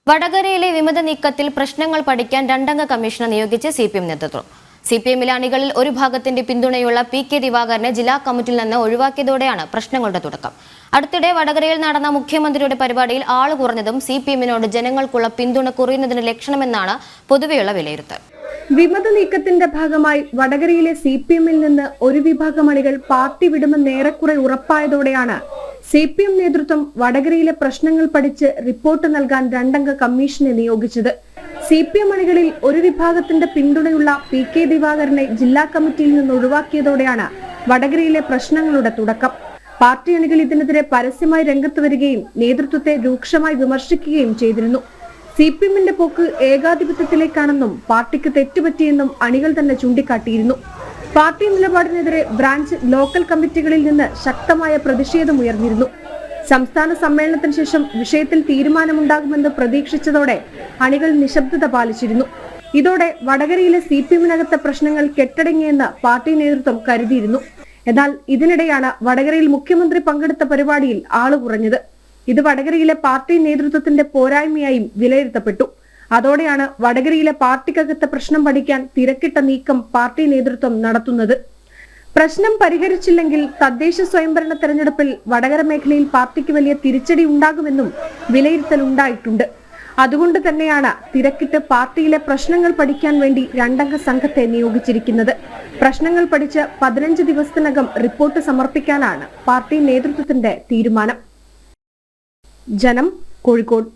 വടകരയിലെ വിമത നീക്കത്തിൽ പ്രശ്നങ്ങൾ പഠിക്കാൻ രണ്ടംഗ കമ്മീഷനെ നിയോഗിച്ച് സിപിഎം നേതൃത്വം. സിപിഎമ്മിലെ അണികളിൽ ഒരു ഭാഗത്തിന്റെ പിന്തുണയുള്ള പി.കെ. ദിവാകരനെ ജില്ലാ കമ്മിറ്റിയിൽ നിന്ന് ഒഴിവാക്കിയതോടെയാണ് പ്രശ്നങ്ങളുടെ തുടക്കം. അടുത്തിടെ വടകരയിൽ നടന്ന മുഖ്യമന്ത്രിയുടെ പരിപാടിയിൽ ആള് കുറഞ്ഞതും സിപിഎമ്മിനോട് ജനങ്ങൾക്കുള്ള പിന്തുണ കുറയുന്നതിന് ലക്ഷണമെന്നാണ് പൊതുവെയുള്ള വിലയിരുത്തൽ. വിമത നീക്കത്തിന്റെ ഭാഗമായി വടകരയിലെ സിപിഎമ്മിൽ നിന്ന് ഒരു വിഭാഗം അണികൾ പാർട്ടി വിടുമെന്ന് ഏറെക്കുറെ ഉറപ്പായതോടെയാണ് സിപിഎം നേതൃത്വം വടകരയിലെ പ്രശ്നങ്ങൾ പഠിച്ച് റിപ്പോർട്ട് നൽകാൻ രണ്ടംഗ കമ്മീഷനെ നിയോഗിച്ചത്. സിപിഎം അണികളിൽ ഒരു വിഭാഗത്തിന്റെ പിന്തുണയുള്ള പി.കെ. ദിവാകരനെ ജില്ലാ കമ്മിറ്റിയിൽ നിന്ന് ഒഴിവാക്കിയതോടെയാണ് വടകരയിലെ പ്രശ്നങ്ങളുടെ തുടക്കം. പാർട്ടി അണികൾ ഇതിനെതിരെ പരസ്യമായി രംഗത്ത് വരികയും നേതൃത്വത്തെ രൂക്ഷമായി വിമർശിക്കുകയും ചെയ്തിരുന്നു. സിപിഎമ്മിന്റെ പോക്ക് ഏകാധിപത്യത്തിലേക്കാണെന്നും പാർട്ടിക്ക് തെറ്റുപറ്റിയെന്നും അണികൾ തന്നെ ചൂണ്ടിക്കാട്ടിയിരുന്നു. പാർട്ടി നിലപാടിനെതിരെ ബ്രാഞ്ച് ലോക്കൽ കമ്മിറ്റികളിൽ നിന്ന് ശക്തമായ പ്രതിഷേധമുയർന്നിരുന്നു. സംസ്ഥാന സമ്മേളനത്തിന് ശേഷം വിഷയത്തിൽ തീരുമാനമുണ്ടാകുമെന്ന് പ്രതീക്ഷിച്ചതോടെ അണികൾ നിശബ്ദത പാലിച്ചിരുന്നു. ഇതോടെ വടകരയിലെ സിപിഎമ്മിനകത്തെ പ്രശ്നങ്ങൾ കെട്ടടങ്ങിയെന്ന് പാർട്ടി നേതൃത്വം കരുതിയിരുന്നു. എന്നാൽ ഇതിനിടെയാണ് വടകരയിൽ മുഖ്യമന്ത്രി പങ്കെടുത്ത പരിപാടിയിൽ ആള് കുറഞ്ഞത്. ഇത് വടകരയിലെ പാർട്ടി നേതൃത്വത്തിന്റെ പോരായ്മയായും വിലയിരുത്തപ്പെട്ടു. അതോടെയാണ് വടകരയിലെ പാർട്ടിക്കകത്തെ പ്രശ്നം പഠിക്കാൻ തിരക്കിട്ട നീക്കം പാർട്ടി നേതൃത്വം നടത്തുന്നത്. പ്രശ്നം പരിഹരിച്ചില്ലെങ്കിൽ തദ്ദേശ സ്വയംഭരണ തെരഞ്ഞെടുപ്പിൽ വടകര മേഖലയിൽ പാർട്ടിക്ക് വലിയ തിരിച്ചടി ഉണ്ടാകുമെന്നും വിലയിരുത്തൽ ഉണ്ടായിട്ടുണ്ട്. അതുകൊണ്ട് തന്നെയാണ് തിരക്കിട്ട് പാർട്ടിയിലെ പ്രശ്നങ്ങൾ പഠിക്കാൻ വേണ്ടി രണ്ടംഗ സംഘത്തെ നിയോഗിച്ചിരിക്കുന്നത്. പ്രശ്നങ്ങൾ പഠിച്ച് 15 ദിവസത്തിനകം റിപ്പോർട്ട് സമർപ്പിക്കാനാണ് പാർട്ടി നേതൃത്വത്തിന്റെ തീരുമാനം. ജനം, കോഴിക്കോട്.